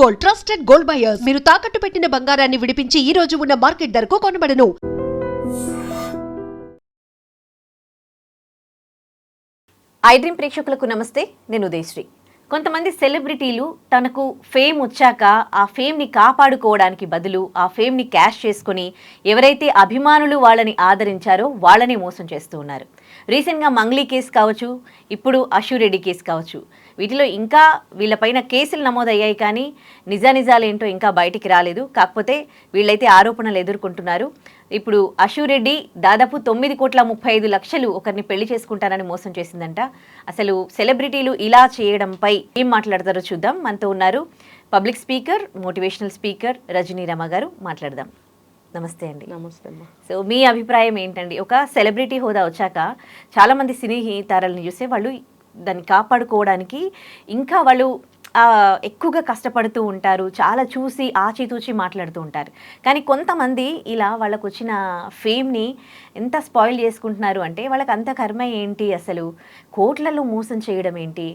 Gold, trusted gold buyers. మీరు తాకట్టు పెట్టిన బంగారాన్ని విడిపించి ఈ రోజు ఉన్న మార్కెట్ ధరకు కొనబడను. ఐ డ్రీమ్ ప్రేక్షకులకు నమస్తే. నేను ఉదయశ్రీ. కొంతమంది సెలబ్రిటీలు తనకు ఫేమ్ వచ్చాక ఆ ఫేమ్ని కాపాడుకోవడానికి బదులు ఆ ఫేమ్ని క్యాష్ చేసుకుని ఎవరైతే అభిమానులు వాళ్ళని ఆదరించారో వాళ్ళని మోసం చేస్తూ ఉన్నారు. రీసెంట్గా మంగ్లీ కేసు కావచ్చు, ఇప్పుడు అశురెడ్డి కేసు కావచ్చు, వీటిలో ఇంకా వీళ్ళపైన కేసులు నమోదయ్యాయి కానీ నిజానిజాలేంటో ఇంకా బయటికి రాలేదు. కాకపోతే వీళ్ళైతే ఆరోపణలు ఎదుర్కొంటున్నారు. ఇప్పుడు అశురెడ్డి దాదాపు 9,35,00,000 ఒకరిని పెళ్లి చేసుకుంటానని మోసం చేసిందంట. అసలు సెలబ్రిటీలు ఇలా చేయడంపై ఏం మాట్లాడతారో చూద్దాం. మనతో ఉన్నారు public speaker, motivational speaker Rajani Rama గారు. మాట్లాడదాం. నమస్తే అండి. నమస్తే అమ్మా. సో మీ అభిప్రాయం ఏంటండి? ఒక సెలబ్రిటీ హోదా వచ్చాక చాలామంది సినీ తారలను చూస్తే వాళ్ళు దాన్ని కాపాడుకోవడానికి ఇంకా వాళ్ళు ఎక్కువగా కష్టపడుతూ ఉంటారు, చాలా చూసి ఆచితూచి మాట్లాడుతూ ఉంటారు. కానీ కొంతమంది ఇలా వాళ్ళకు వచ్చిన ఫేమ్ని ఎంత స్పాయిల్ చేసుకుంటున్నారు అంటే వాళ్ళకి అంత కర్మ ఏంటి, అసలు కోట్లలో మోసం చేయడం ఏంటి?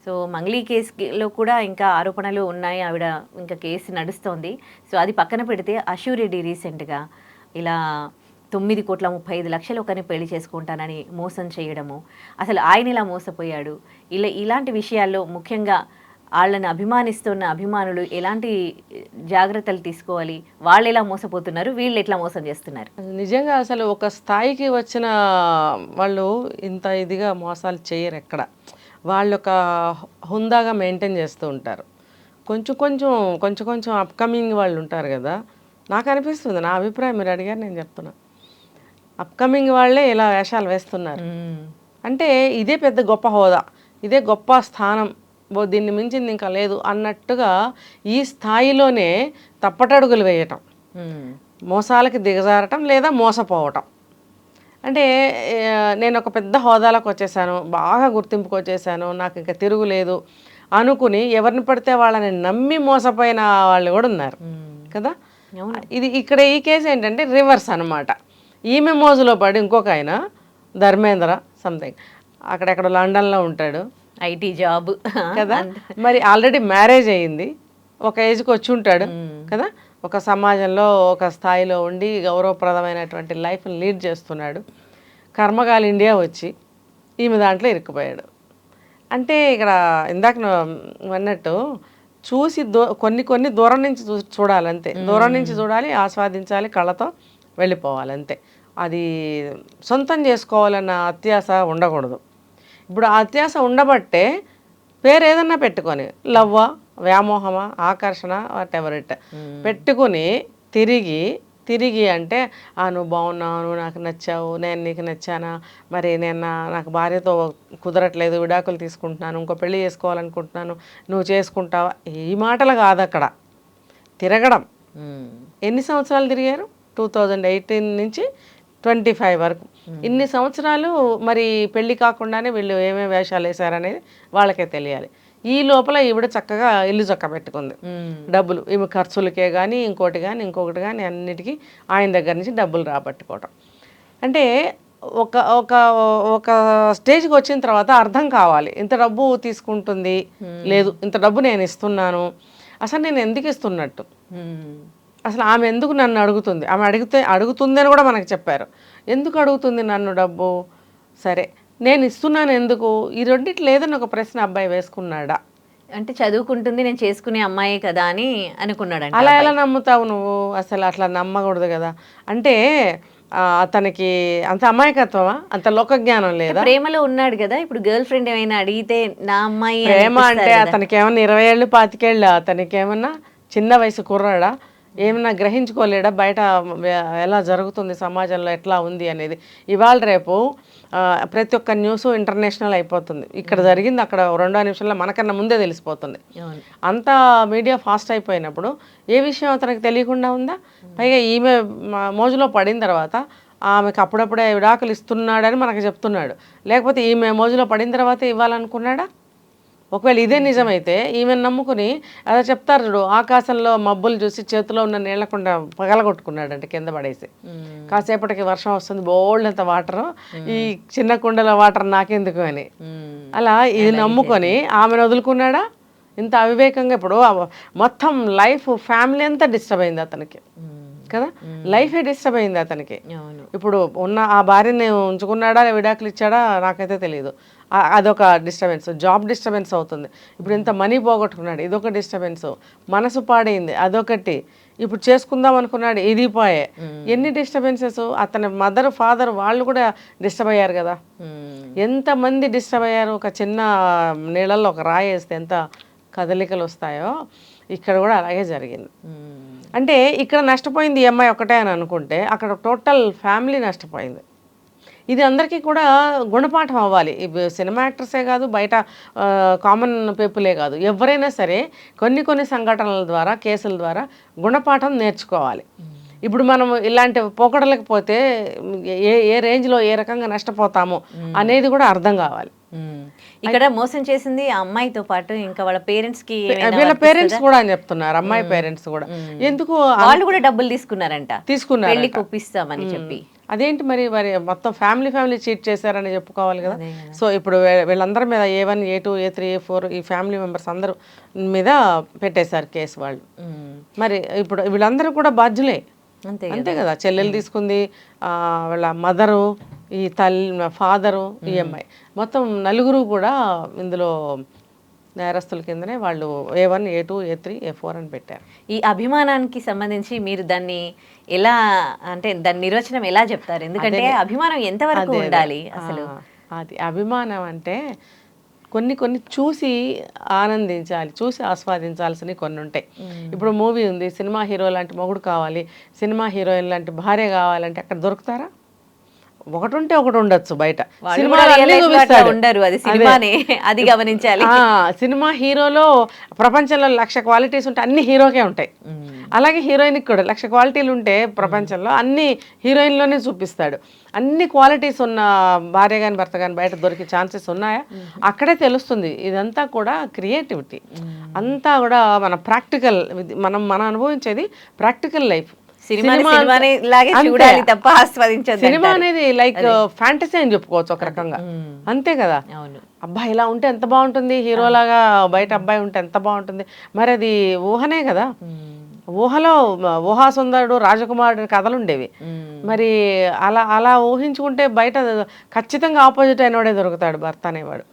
సో మంగ్లీ కేసులో కూడా ఇంకా ఆరోపణలు ఉన్నాయి, ఆవిడ ఇంకా కేసు నడుస్తోంది. సో అది పక్కన పెడితే అశురెడ్డి రీసెంట్గా ఇలా 9,35,00,000 ఒకరిని పెళ్లి చేసుకుంటానని మోసం చేయడము, అసలు ఆయన ఇలా మోసపోయాడు. ఇలాంటి విషయాల్లో ముఖ్యంగా వాళ్ళని అభిమానిస్తున్న అభిమానులు ఎలాంటి జాగ్రత్తలు తీసుకోవాలి? వాళ్ళు ఎలా మోసపోతున్నారు, వీళ్ళు ఎట్లా మోసం చేస్తున్నారు? నిజంగా అసలు ఒక స్థాయికి వచ్చిన వాళ్ళు ఇంత ఇదిగా మోసాలు చేయరు. ఎక్కడ వాళ్ళు ఒక హుందాగా మెయింటైన్ చేస్తూ ఉంటారు. కొంచెం అప్కమింగ్ వాళ్ళు ఉంటారు కదా. నాకు అనిపిస్తుంది, నా అభిప్రాయం మీరు అడిగారు, నేను చెప్తున్నా. అప్కమింగ్ వాళ్ళే ఇలా వేషాలు వేస్తున్నారు. అంటే ఇదే పెద్ద గొప్ప హోదా, ఇదే గొప్ప స్థానం, దీన్ని మించింది ఇంకా లేదు అన్నట్టుగా ఈ స్థాయిలోనే తప్పటడుగులు వేయటం, మోసాలకి దిగజారటం లేదా మోసపోవటం. అంటే నేను ఒక పెద్ద హోదాలకు వచ్చేసాను, బాగా గుర్తింపుకు వచ్చేసాను, నాకు ఇంకా తిరుగులేదు అనుకుని ఎవరిని పడితే వాళ్ళని నమ్మి మోసపోయిన వాళ్ళు కూడా ఉన్నారు కదా. ఇక్కడ ఈ కేసు ఏంటంటే రివర్స్ అనమాట. ఈమె మోజులో పడి ఇంకొక ఆయన ధర్మేంద్ర సంథింగ్ అక్కడెక్కడ లండన్లో ఉంటాడు, ఐటీ జాబ్ కదా. మరి ఆల్రెడీ మ్యారేజ్ అయ్యింది, ఒక ఏజ్కి వచ్చి ఉంటాడు కదా, ఒక సమాజంలో ఒక స్థాయిలో ఉండి గౌరవప్రదమైనటువంటి లైఫ్ని లీడ్ చేస్తున్నాడు. కర్మగాలి ఇండియా వచ్చి ఈమె దాంట్లో ఇరుక్కుపోయాడు. అంటే ఇక్కడ ఇందాక అన్నట్టు చూసి కొన్ని దూరం నుంచి చూడాలంతే. దూరం నుంచి చూడాలి, ఆస్వాదించాలి, కళ్ళతో వెళ్ళిపోవాలంతే. అది సొంతం చేసుకోవాలన్న అత్యాశ ఉండకూడదు. ఇప్పుడు ఆ అత్యాశ ఉండబట్టే పేరు ఏదన్నా పెట్టుకొని లవ్వా, వ్యామోహమా, ఆకర్షణ, వాట్ ఎవర్ ఇట్ పెట్టుకుని తిరిగి అంటే నువ్వు బాగున్నావు, నువ్వు నాకు నచ్చావు, నేను నీకు నచ్చానా, మరి నాకు భార్యతో కుదరట్లేదు, విడాకులు తీసుకుంటున్నాను, ఇంకో పెళ్లి చేసుకోవాలనుకుంటున్నాను, నువ్వు చేసుకుంటావా, ఈ మాటలు కాదు అక్కడ తిరగడం. ఎన్ని సంవత్సరాలు తిరిగారు? 2018 నుంచి 25 వరకు. ఇన్ని సంవత్సరాలు మరి పెళ్ళి కాకుండానే వీళ్ళు ఏమేమి వేషాలు వేశారనేది వాళ్ళకే తెలియాలి. ఈ లోపల ఈవిడ చక్కగా ఇల్లు చక్క పెట్టుకుంది, డబ్బులు ఈమె ఖర్చులకే కానీ ఇంకొకటి కానీ అన్నిటికీ ఆయన దగ్గర నుంచి డబ్బులు రాబట్టుకోవటం. అంటే ఒక ఒక ఒక స్టేజ్కి వచ్చిన తర్వాత అర్థం కావాలి, ఇంత డబ్బు తీసుకుంటుంది, లేదు ఇంత డబ్బు నేను ఇస్తున్నాను, అసలు నేను ఎందుకు ఇస్తున్నట్టు, అసలు ఆమె ఎందుకు నన్ను అడుగుతుంది, ఆమె అడుగుతుందని కూడా మనకు చెప్పారు. ఎందుకు అడుగుతుంది నన్ను డబ్బు, సరే నేను ఇస్తున్నాను ఎందుకు, ఈ రెండిట్లో లేదని ఒక ప్రశ్న అబ్బాయి వేసుకున్నాడా? అంటే చదువుకుంటుంది, నేను చేసుకునే అమ్మాయి కదా అని అనుకున్నాడు. అలా ఎలా నమ్ముతావు నువ్వు? అసలు అట్లా నమ్మకూడదు కదా. అంటే అతనికి అంత అమాయకత్వమా, అంత లోకజ్ఞానం లేదా? ప్రేమలో ఉన్నాడు కదా. ఇప్పుడు గర్ల్ ఫ్రెండ్ ఏమైనా అడిగితే నా అమ్మాయి ప్రేమ అంటే అతనికి ఏమన్నా 20 ఏళ్ళు 25 ఏళ్ళు, అతనికి ఏమన్నా చిన్న వయసు కుర్రాడా? ఏమన్నా గ్రహించుకోలేడా బయట ఎలా జరుగుతుంది సమాజంలో, ఎట్లా ఉంది అనేది? ఇవాళ రేపు ప్రతి ఒక్క న్యూస్ ఇంటర్నేషనల్ అయిపోతుంది. ఇక్కడ జరిగింది అక్కడ 2 నిమిషాల్లో మనకన్నా ముందే తెలిసిపోతుంది. అంతా మీడియా ఫాస్ట్ అయిపోయినప్పుడు ఏ విషయం అతనికి తెలియకుండా ఉందా? పైగా ఈమె మోజులో పడిన తర్వాత ఆమెకు అప్పుడప్పుడే విడాకులు ఇస్తున్నాడని మనకు చెప్తున్నాడు. లేకపోతే ఈమె మోజులో పడిన తర్వాత ఇవ్వాలనుకున్నాడా? ఒకవేళ ఇదే నిజమైతే ఈమెను నమ్ముకుని అదే చెప్తారు చూడు, ఆకాశంలో మబ్బులు చూసి చేతిలో ఉన్న నీళ్లకుండా పగలగొట్టుకున్నాడు అంటే కింద పడేసి. కాసేపటికి వర్షం వస్తుంది, బోల్డ్ అంత వాటర్, ఈ చిన్న కుండల వాటర్ నాకెందుకు అని. అలా ఇది నమ్ముకొని ఆమెను వదులుకున్నాడా? ఇంత అవివేకంగా ఇప్పుడు మొత్తం లైఫ్ ఫ్యామిలీ అంతా డిస్టర్బ్ అయింది అతనికి కదా, లైఫే డిస్టర్బ్ అయింది అతనికి. ఇప్పుడు ఉన్న ఆ భార్యని ఉంచుకున్నాడా విడాకులు ఇచ్చాడా నాకైతే తెలియదు. అదొక డిస్టర్బెన్స్, జాబ్ డిస్టర్బెన్స్ అవుతుంది. ఇప్పుడు ఇంత మనీ పోగొట్టుకున్నాడు, ఇదొక డిస్టర్బెన్స్. మనసు పాడైంది, అదొకటి. ఇప్పుడు చేసుకుందాం అనుకున్నాడు, ఇది పోయే. ఎన్ని డిస్టర్బెన్సెస్. అతని మదర్ ఫాదర్ వాళ్ళు కూడా డిస్టర్బ్ అయ్యారు కదా. ఎంతమంది డిస్టర్బ్ అయ్యారు. ఒక చిన్న నీళ్ళల్లో ఒక రాయి వేస్తే ఎంత కదలికలు వస్తాయో ఇక్కడ కూడా అలాగే జరిగింది. అంటే ఇక్కడ నష్టపోయింది ఈ అమ్మాయి ఒకటే అని అనుకుంటే అక్కడ టోటల్ ఫ్యామిలీ నష్టపోయింది. ఇది అందరికీ కూడా గుణపాఠం అవ్వాలి. సినిమా యాక్టర్సే కాదు, బయట కామన్ పీపులే కాదు, ఎవరైనా సరే కొన్ని సంఘటనల ద్వారా, కేసుల ద్వారా గుణపాఠం నేర్చుకోవాలి. ఇప్పుడు మనం ఇలాంటి పోకడలకు పోతే ఏ రేంజ్లో ఏ రకంగా నష్టపోతామో అనేది కూడా అర్థం కావాలి. ఇక్కడ మోసం చేసింది ఆ అమ్మాయితో పాటు ఇంకా వాళ్ళ పేరెంట్స్ కి, వీళ్ళ పేరెంట్స్ కూడా అని చెప్తున్నారు, అమ్మాయి పేరెంట్స్ కూడా. ఎందుకు వాళ్ళు కూడా డబ్బులు తీసుకున్నారు పెళ్లికి ఒప్పిస్తామని చెప్పి. అదేంటి మరి మొత్తం ఫ్యామిలీ చీట్ చేశారని చెప్పుకోవాలి కదా. సో ఇప్పుడు వీళ్ళందరి మీద A1, A2, A3, A4 ఈ ఫ్యామిలీ మెంబర్స్ అందరూ మీద పెట్టేశారు కేసు వాళ్ళు. మరి ఇప్పుడు వీళ్ళందరూ కూడా బాధ్యులే, అంతే కదా. చెల్లెలు తీసుకుంది, వాళ్ళ మదరు, ఈ ఫాదరు, ఈ అమ్మాయి, మొత్తం నలుగురు కూడా ఇందులో నేరస్తుల కిందనే వాళ్ళు A1, A2, A3, A4 అని పెట్టారు. ఈ అభిమానానికి సంబంధించి మీరు దాన్ని ఎలా, అంటే దాని నిర్వచనం ఎలా చెప్తారు? ఎందుకంటే అభిమానం ఎంతవరకు ఉండాలి అసలు? అది అభిమానం అంటే కొన్ని చూసి ఆనందించాలి, చూసి ఆస్వాదించాల్సినవి కొన్ని ఉంటాయి. ఇప్పుడు మూవీ ఉంది, సినిమా హీరో లాంటి మొగుడు కావాలి, సినిమా హీరోయిన్ లాంటి భార్య కావాలంటే అక్కడ దొరుకుతారా? ఒకటి ఉంటే ఒకటి ఉండొచ్చు బయట. అది గమనించాలి. సినిమా హీరోలో ప్రపంచంలో 1,00,000 క్వాలిటీస్ ఉంటే అన్ని హీరోకే ఉంటాయి. అలాగే హీరోయిన్కి కూడా 1,00,000 క్వాలిటీలు ఉంటే ప్రపంచంలో అన్ని హీరోయిన్లోనే చూపిస్తాడు. అన్ని క్వాలిటీస్ ఉన్న భార్య కానీ భర్త కానీ బయట దొరికే ఛాన్సెస్ ఉన్నాయా? అక్కడే తెలుస్తుంది. ఇదంతా కూడా క్రియేటివిటీ, అంతా కూడా మన ప్రాక్టికల్, మనం అనుభవించేది ప్రాక్టికల్ లైఫ్. సినిమా అనేది లైక్ ఫ్యాంటసీ అని చెప్పుకోవచ్చు ఒక రకంగా, అంతే కదా. అబ్బాయి ఇలా ఉంటే ఎంత బాగుంటుంది, హీరోలాగా బయట అబ్బాయి ఉంటే ఎంత బాగుంటుంది. మరి అది ఊహనే కదా. ఊహలో ఊహాసుందరుడు, రాజకుమారుడు కథలు ఉండేవి. మరి అలా ఊహించుకుంటే బయట ఖచ్చితంగా ఆపోజిట్ అయినవాడే దొరుకుతాడు భర్త అనేవాడు.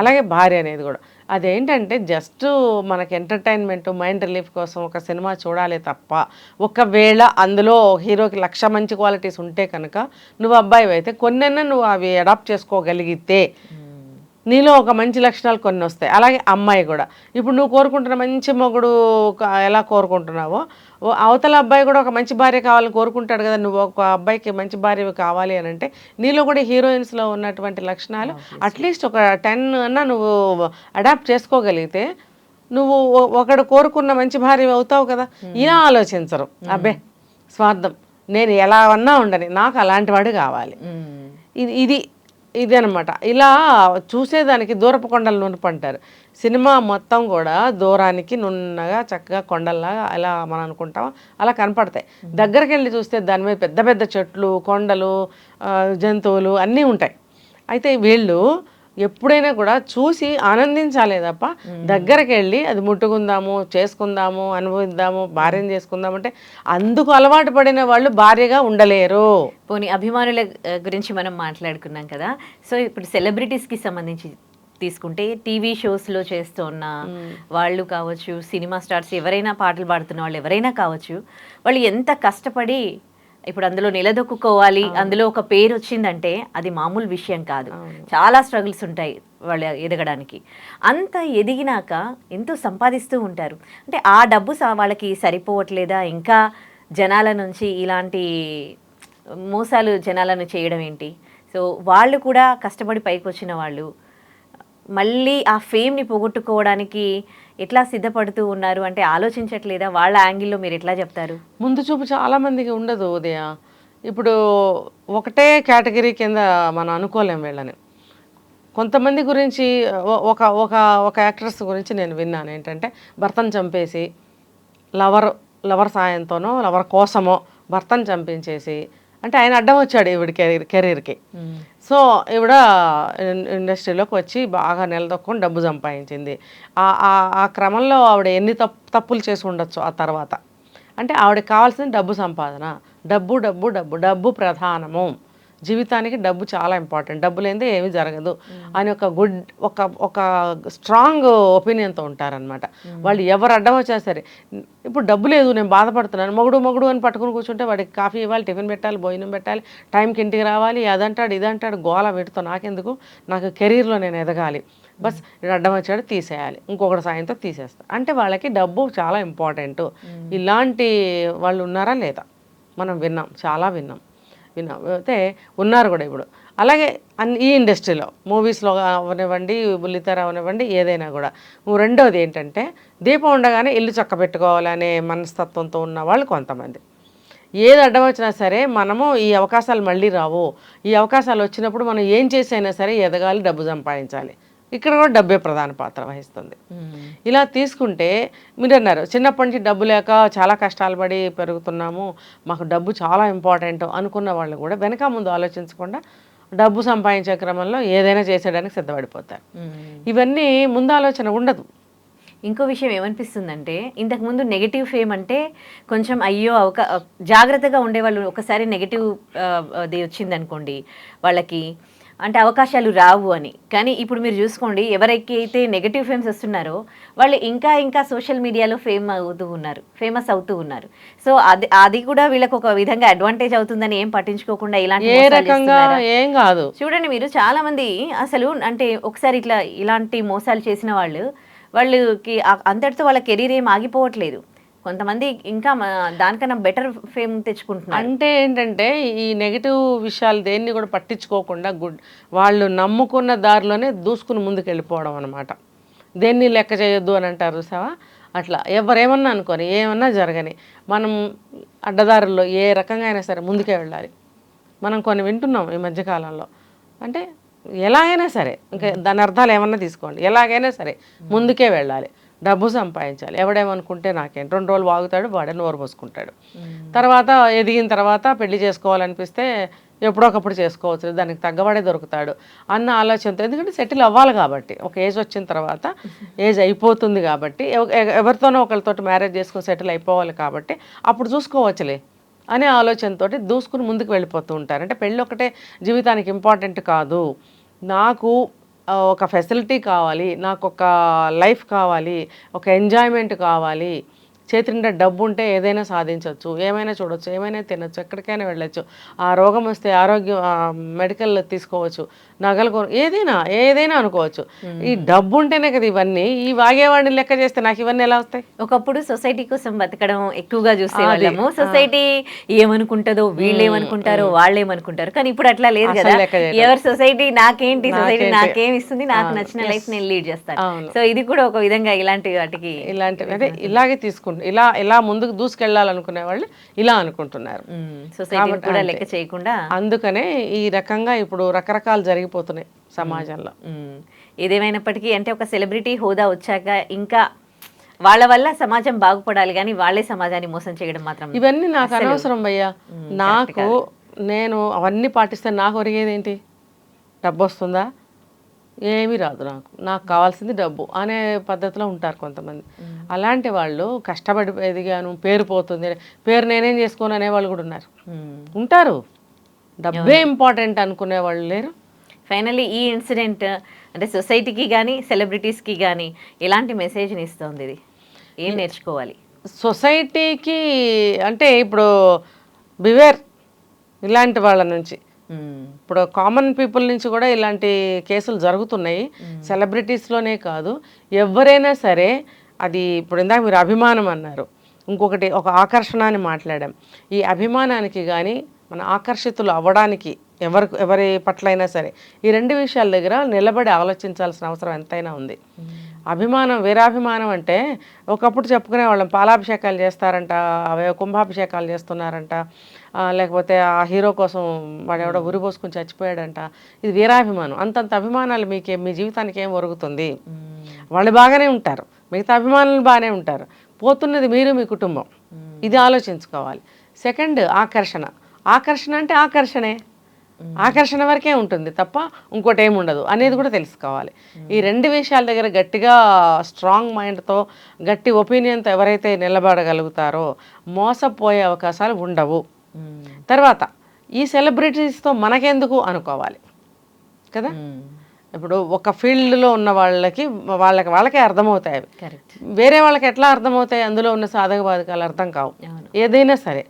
అలాగే భార్య అనేది కూడా అదేంటంటే జస్ట్ మనకి ఎంటర్టైన్మెంట్, మైండ్ రిలీఫ్ కోసం ఒక సినిమా చూడాలి తప్ప, ఒకవేళ అందులో హీరోకి 1,00,000 మంచి క్వాలిటీస్ ఉంటే కనుక నువ్వు అబ్బాయి అయితే కొన్నైనా నువ్వు అవి అడాప్ట్ చేసుకోగలిగితే నీలో ఒక మంచి లక్షణాలు కొన్ని వస్తాయి. అలాగే అమ్మాయి కూడా ఇప్పుడు నువ్వు కోరుకుంటున్న మంచి మొగుడు ఎలా కోరుకుంటున్నావో అవతల అబ్బాయి కూడా ఒక మంచి భార్య కావాలని కోరుకుంటాడు కదా. నువ్వు ఒక అబ్బాయికి మంచి భార్య కావాలి అని అంటే నీలో కూడా హీరోయిన్స్లో ఉన్నటువంటి లక్షణాలు అట్లీస్ట్ ఒక 10 అన్నా నువ్వు అడాప్ట్ చేసుకోగలిగితే నువ్వు ఒకడు కోరుకున్న మంచి భార్య అవుతావు కదా. ఇలా ఆలోచించరు, అబ్బే స్వార్థం, నేను ఎలా అన్నా ఉండని, నాకు అలాంటి వాడు కావాలి. ఇది అనమాట. ఇలా చూసేదానికి దూరపు కొండలు నునుపు అంటారు. సినిమా మొత్తం కూడా దూరానికి నున్నగా చక్కగా కొండల్లాగా అలా మనం అనుకుంటాం, అలా కనపడతాయి. దగ్గరికి వెళ్ళి చూస్తే దాని మీద పెద్ద పెద్ద చెట్లు, కొండలు, జంతువులు అన్నీ ఉంటాయి. అయితే వీళ్ళు ఎప్పుడైనా కూడా చూసి ఆనందించాలే తప్ప దగ్గరికి వెళ్ళి అది ముట్టుకుందాము, చేసుకుందాము, అనుభవిద్దాము, భార్యను చేసుకుందాము అంటే అందుకు అలవాటు పడిన వాళ్ళు భార్యగా ఉండలేరు. పోనీ అభిమానుల గురించి మనం మాట్లాడుకున్నాం కదా. సో ఇప్పుడు సెలబ్రిటీస్కి సంబంధించి తీసుకుంటే టీవీ షోస్లో చేస్తున్న వాళ్ళు కావచ్చు, సినిమా స్టార్స్ ఎవరైనా, పాటలు పాడుతున్న వాళ్ళు ఎవరైనా కావచ్చు, వాళ్ళు ఎంత కష్టపడి ఇప్పుడు అందులో నిలదొక్కుకోవాలి, అందులో ఒక పేరు వచ్చిందంటే అది మామూలు విషయం కాదు. చాలా స్ట్రగుల్స్ ఉంటాయి వాళ్ళు ఎదగడానికి. అంత ఎదిగినాక ఎంతో సంపాదిస్తూ ఉంటారు. అంటే ఆ డబ్బు వాళ్ళకి సరిపోవట్లేదా? ఇంకా జనాల నుంచి ఇలాంటి మోసాలు జనాలను చేయడం ఏంటి? సో వాళ్ళు కూడా కష్టపడి పైకి వచ్చిన వాళ్ళు మళ్ళీ ఆ ఫేమ్ని పోగొట్టుకోవడానికి ఎట్లా సిద్ధపడుతూ ఉన్నారు అంటే ఆలోచించట్లేదా? వాళ్ళ యాంగిల్లో మీరు ఎట్లా చెప్తారు? ముందు చూపు చాలా మందికి ఉండదు ఉదయ. ఇప్పుడు ఒకటే కేటగిరీ కింద మనం అనుకోలేం వీళ్ళని. కొంతమంది గురించి ఒక యాక్ట్రెస్ గురించి నేను విన్నాను ఏంటంటే, భర్తను చంపేసి లవర్ సాయంతోనో లవర్ కోసమో భర్తను చంపించేసి, అంటే ఆయన అడ్డం వచ్చాడు ఈవిడ కెరీర్కి. సో ఈవిడ ఇండస్ట్రీలోకి వచ్చి బాగా నిలదొక్కుని డబ్బు సంపాదించింది. ఆ క్రమంలో ఆవిడ ఎన్ని తప్పులు చేసి ఉండొచ్చు ఆ తర్వాత. అంటే ఆవిడకి కావాల్సింది డబ్బు సంపాదన. డబ్బు డబ్బు డబ్బు డబ్బు ప్రధానము, జీవితానికి డబ్బు చాలా ఇంపార్టెంట్, డబ్బు లేనిదే ఏమీ జరగదు అని ఒక స్ట్రాంగ్ ఒపీనియన్తో ఉంటారనమాట వాళ్ళు. ఎవరు అడ్డం వచ్చినా సరే, ఇప్పుడు డబ్బు లేదు నేను బాధపడుతున్నాను, మొగుడు అని పట్టుకుని కూర్చుంటే వాడికి కాఫీ ఇవ్వాలి, టిఫిన్ పెట్టాలి, భోజనం పెట్టాలి, టైంకి ఇంటికి రావాలి, అదంటాడు ఇదంటాడు, గోల వీటితో నాకెందుకు, నాకు కెరీర్లో నేను ఎదగాలి, బస్ అడ్డం వచ్చాడు తీసేయాలి, ఇంకొకటి సాయంతో తీసేస్తారు. అంటే వాళ్ళకి డబ్బు చాలా ఇంపార్టెంట్. ఇలాంటి వాళ్ళు ఉన్నారా లేదా మనం చాలా విన్నాం అయితే ఉన్నారు కూడా ఇప్పుడు. అలాగే ఈ ఇండస్ట్రీలో మూవీస్లో అవనివ్వండి, బుల్లితెర అవనివ్వండి, ఏదైనా కూడా. రెండోది ఏంటంటే దీపం ఉండగానే ఇల్లు చక్కబెట్టుకోవాలనే మనస్తత్వంతో ఉన్న వాళ్ళు కొంతమంది. ఏది అడ్డం వచ్చినా సరే మనము ఈ అవకాశాలు మళ్ళీ రావు, ఈ అవకాశాలు వచ్చినప్పుడు మనం ఏం చేసైనా సరే ఎదగాలి, డబ్బు సంపాదించాలి. ఇక్కడ కూడా డబ్బే ప్రధాన పాత్ర వహిస్తుంది. ఇలా తీసుకుంటే మీరు అన్నారు చిన్నప్పటి నుంచి డబ్బు లేక చాలా కష్టాలు పడి పెరుగుతున్నాము, మాకు డబ్బు చాలా ఇంపార్టెంట్ అనుకున్న వాళ్ళు కూడా వెనక ముందు ఆలోచించకుండా డబ్బు సంపాదించే క్రమంలో ఏదైనా చేసేయడానికి సిద్ధపడిపోతారు. ఇవన్నీ ముందు ఆలోచన ఉండదు. ఇంకో విషయం ఏమనిపిస్తుందంటే, ఇంతకుముందు నెగిటివ్ ఫేమ్ అంటే కొంచెం అయ్యో జాగ్రత్తగా ఉండేవాళ్ళు. ఒకసారి నెగిటివ్ అది వచ్చిందనుకోండి వాళ్ళకి, అంటే అవకాశాలు రావు అని. కానీ ఇప్పుడు మీరు చూసుకోండి, ఎవరైతే నెగిటివ్ ఫేమ్స్ వస్తున్నారో వాళ్ళు ఇంకా సోషల్ మీడియాలో ఫేమస్ అవుతూ ఉన్నారు. సో అది కూడా వీళ్ళకి ఒక విధంగా అడ్వాంటేజ్ అవుతుందని ఏం పట్టించుకోకుండా ఇలాంటి ఏం కాదు. చూడండి మీరు, చాలా మంది అసలు అంటే ఒకసారి ఇలాంటి మోసాలు చేసిన వాళ్ళకి అంతటితో వాళ్ళ కెరీర్ ఏం ఆగిపోవట్లేదు. కొంతమంది ఇంకా దానికన్నా బెటర్ ఫేమ్ తెచ్చుకుంటున్నారు. అంటే ఏంటంటే ఈ నెగిటివ్ విషయాలు దేన్ని కూడా పట్టించుకోకుండా వాళ్ళు నమ్ముకున్న దారిలోనే దూసుకుని ముందుకు వెళ్ళిపోవడం అనమాట. దేన్ని లెక్క చేయొద్దు అని అంటారు చూసావా, అట్లా ఎవరేమన్నా అనుకొని ఏమన్నా జరగని మనం అడ్డదారుల్లో ఏ రకంగా అయినా సరే ముందుకే వెళ్ళాలి. మనం కొన్ని వింటున్నాం ఈ మధ్యకాలంలో, అంటే ఎలాగైనా సరే ఇంకా దాని అర్థాలు ఏమన్నా తీసుకోండి, ఎలాగైనా సరే ముందుకే వెళ్ళాలి, డబ్బు సంపాదించాలి, ఎవడేమనుకుంటే నాకేం, 2 రోజులు వాగుతాడు, వాడే నోరు పోసుకుంటాడు. తర్వాత ఎదిగిన తర్వాత పెళ్లి చేసుకోవాలనిపిస్తే ఎప్పుడొకప్పుడు చేసుకోవచ్చు, దానికి తగ్గవాడే దొరుకుతాడు అన్న ఆలోచనతో. ఎందుకంటే సెటిల్ అవ్వాలి కాబట్టి, ఒక ఏజ్ వచ్చిన తర్వాత ఏజ్ అయిపోతుంది కాబట్టి, ఎవరితోనో ఒకరితోటి మ్యారేజ్ చేసుకుని సెటిల్ అయిపోవాలి కాబట్టి అప్పుడు చూసుకోవచ్చులే అనే ఆలోచనతో దూసుకుని ముందుకు వెళ్ళిపోతూ ఉంటారు. అంటే పెళ్ళి ఒకటే జీవితానికి ఇంపార్టెంట్ కాదు, నాకు ఒక ఫెసిలిటీ కావాలి, నాకు ఒక లైఫ్ కావాలి, ఒక ఎంజాయ్మెంట్ కావాలి, చేతి నిండా డబ్బు ఉంటే ఏదైనా సాధించవచ్చు, ఏమైనా చూడొచ్చు, ఏమైనా తినొచ్చు, ఎక్కడికైనా వెళ్ళొచ్చు, ఆ రోగం వస్తే ఆరోగ్యం మెడికల్ తీసుకోవచ్చు, నగలు ఏదైనా అనుకోవచ్చు. ఈ డబ్బు ఉంటేనే కదా ఇవన్నీ. ఈ వాగేవాడిని లెక్క చేస్తే నాకు ఇవన్నీ ఎలా వస్తాయి? ఒకప్పుడు సొసైటీ కోసం బతకడం ఎక్కువగా చూసేవాళ్ళము. సొసైటీ ఏమనుకుంటుందో, వీళ్ళు ఏమనుకుంటారో, వాళ్ళు ఏమనుకుంటారు. కానీ ఇప్పుడు అట్లా లేదు కదా. ఎవరి సొసైటీ నాకేంటి, సొసైటీ నాకేం ఇస్తుంది, నాకు నచ్చిన లైఫ్ నేను లీడ్ చేస్తాను. సో ఇది కూడా ఒక విధంగా ఇలాంటి వాటికి అదే ఇలాగే తీసుకుంటారు. ఇలా ముందుకు దూసుకెళ్లాలనుకునే వాళ్ళు ఇలా అనుకుంటున్నారు, సొసైటీ కూడా లెక్క చేయకుండా. అందుకనే ఈ రకంగా ఇప్పుడు రకరకాలు జరిగిపోతున్నాయి సమాజంలో. ఏదేమైనప్పటికీ అంటే ఒక సెలబ్రిటీ హోదా వచ్చాక ఇంకా వాళ్ళ వల్ల సమాజం బాగుపడాలి, కానీ వాళ్ళే సమాజాన్ని మోసం చేయడం మాత్రం ఇవన్నీ నాకు అనవసరం భయ్యా. నేను అవన్నీ పాటిస్తే నాకు ఒరిగేది ఏంటి? డబ్బు వస్తుందా? ఏమీ రాదు, నాకు కావాల్సింది డబ్బు అనే పద్ధతిలో ఉంటారు కొంతమంది. అలాంటి వాళ్ళు కష్టపడి ఎదిగాను, పేరు పోతుంది, పేరు నేనేం చేసుకోను అనేవాళ్ళు కూడా ఉంటారు. డబ్బే ఇంపార్టెంట్ అనుకునే వాళ్ళు లేరు. ఫైనల్లీ ఈ ఇన్సిడెంట్ అంటే సొసైటీకి కానీ సెలబ్రిటీస్కి కానీ ఎలాంటి మెసేజ్ని ఇస్తుంది? ఇది ఏం నేర్చుకోవాలి సొసైటీకి? అంటే ఇప్పుడు బివేర్ ఇలాంటి వాళ్ళ నుంచి. ఇప్పుడు కామన్ పీపుల్ నుంచి కూడా ఇలాంటి కేసులు జరుగుతున్నాయి, సెలబ్రిటీస్లోనే కాదు, ఎవరైనా సరే. అది ఇప్పుడు ఇందాక మీరు అభిమానం అన్నారు, ఇంకొకటి ఒక ఆకర్షణ అని మాట్లాడాం. ఈ అభిమానానికి కానీ మన ఆకర్షితులు అవ్వడానికి ఎవరి పట్లైనా సరే ఈ 2 విషయాల దగ్గర నిలబడి ఆలోచించాల్సిన అవసరం ఎంతైనా ఉంది. అభిమానం, వీరాభిమానం అంటే ఒకప్పుడు చెప్పుకునే వాళ్ళం, పాలాభిషేకాలు చేస్తారంట, అవే కుంభాభిషేకాలు చేస్తున్నారంట, లేకపోతే ఆ హీరో కోసం వాడెవడో ఉరి పోసుకుని చచ్చిపోయాడంట. ఇది వీరాభిమానం. అంతంత అభిమానాలు మీ జీవితానికి ఏం ఒరుగుతుంది? వాళ్ళు బాగానే ఉంటారు, మిగతా అభిమానులు బాగానే ఉంటారు, పోతున్నది మీరు, మీ కుటుంబం. ఇది ఆలోచించుకోవాలి. సెకండ్ ఆకర్షణ. ఆకర్షణ అంటే ఆకర్షణే. ఆకర్షణ వరకే ఉంటుంది తప్ప ఇంకోటి ఏమి ఉండదు అనేది కూడా తెలుసుకోవాలి. ఈ రెండు విషయాల దగ్గర గట్టిగా స్ట్రాంగ్ మైండ్తో గట్టి ఒపీనియన్తో ఎవరైతే నిలబడగలుగుతారో మోసపోయే అవకాశాలు ఉండవు. తర్వాత ఈ సెలబ్రిటీస్తో మనకెందుకు అనుకోవాలి కదా. ఇప్పుడు ఒక ఫీల్డ్లో ఉన్న వాళ్ళకే అర్థమవుతాయి అవి. వేరే వాళ్ళకి ఎట్లా అర్థమవుతాయి? అందులో ఉన్న సాధక బాధకాలు అర్థం కావు ఏదైనా సరే.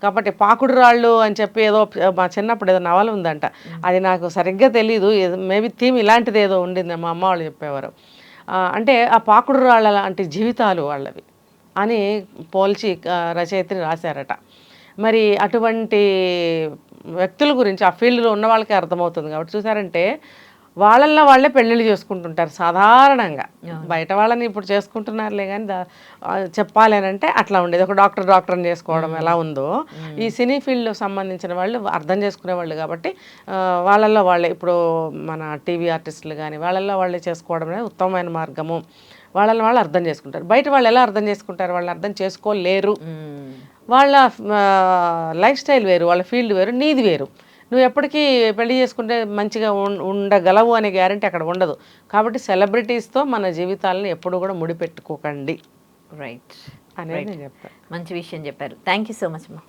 కాబట్టి పాకుడు రాళ్ళు అని చెప్పి ఏదో మా చిన్నప్పుడు ఏదో నవల ఉందంట, అది నాకు సరిగ్గా తెలీదు, మేబీ థీమ్ ఇలాంటిది ఏదో ఉండింది, మా అమ్మ వాళ్ళు చెప్పేవారు. అంటే ఆ పాకుడు రాళ్ళ లాంటి జీవితాలు వాళ్ళవి అని పోల్చి రచయిత్రి రాశారట. మరి అటువంటి వ్యక్తుల గురించి ఆ ఫీల్డ్లో ఉన్న వాళ్ళకే అర్థమవుతుంది. కాబట్టి చూసారంటే వాళ్ళల్లో వాళ్ళే పెళ్ళిళ్ళు చేసుకుంటుంటారు సాధారణంగా. బయట వాళ్ళని ఇప్పుడు చేసుకుంటున్నారులే కానీ చెప్పాలి అని అంటే అట్లా ఉండేది. ఒక డాక్టర్ని చేసుకోవడం ఎలా ఉందో ఈ సినీ ఫీల్డ్లో సంబంధించిన వాళ్ళు అర్థం చేసుకునే వాళ్ళు. కాబట్టి వాళ్ళల్లో వాళ్ళే ఇప్పుడు మన టీవీ ఆర్టిస్టులు కానీ వాళ్ళల్లో వాళ్ళే చేసుకోవడం అనేది ఉత్తమమైన మార్గము. వాళ్ళని వాళ్ళు అర్థం చేసుకుంటారు. బయట వాళ్ళు ఎలా అర్థం చేసుకుంటారు? వాళ్ళని అర్థం చేసుకోలేరు. వాళ్ళ లైఫ్ స్టైల్ వేరు, వాళ్ళ ఫీల్డ్ వేరు, నీది వేరు. నువ్వు ఎప్పటికీ పెళ్లి చేసుకుంటే మంచిగా ఉండగలవు అనే గ్యారంటీ అక్కడ ఉండదు. కాబట్టి సెలబ్రిటీస్తో మన జీవితాలను ఎప్పుడు కూడా ముడిపెట్టుకోకండి. రైట్ అనేది నేను చెప్తాను. మంచి విషయం చెప్పారు. థ్యాంక్ యూ సో మచ్ అమ్మా.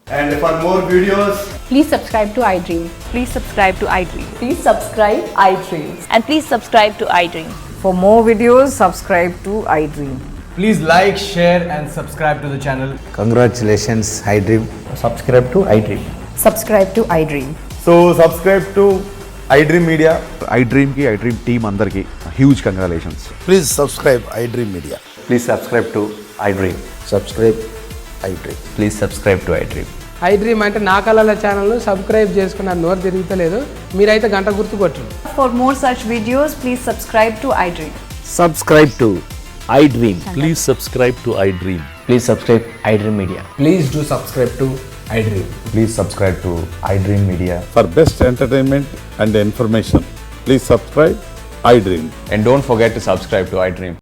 And for more videos, Please subscribe to iDream. Please subscribe to iDream. Please subscribe iDream. And please subscribe to iDream. For more videos, subscribe to iDream. please like, share and subscribe to the channel. Congratulations, iDream. Subscribe to iDream. Subscribe to iDream. So subscribe to iDream Media. iDream ki iDream team andarki huge congratulations. Please subscribe iDream Media. Please subscribe to iDream. Subscribe iDream. Please subscribe to iDream. iDream అంటే నా కళల ఛానల్ను subscribe చేసుకున్న నోరు తిరుగుతలేదు, మీరైతే గంట గుర్తు కొట్టండి. For more such videos, please subscribe to iDream. Subscribe to iDream. Please subscribe to iDream. Please subscribe iDream Media. Please do subscribe to iDream. Please subscribe to iDream Media. For best entertainment and information, please subscribe iDream. And don't forget to subscribe to iDream.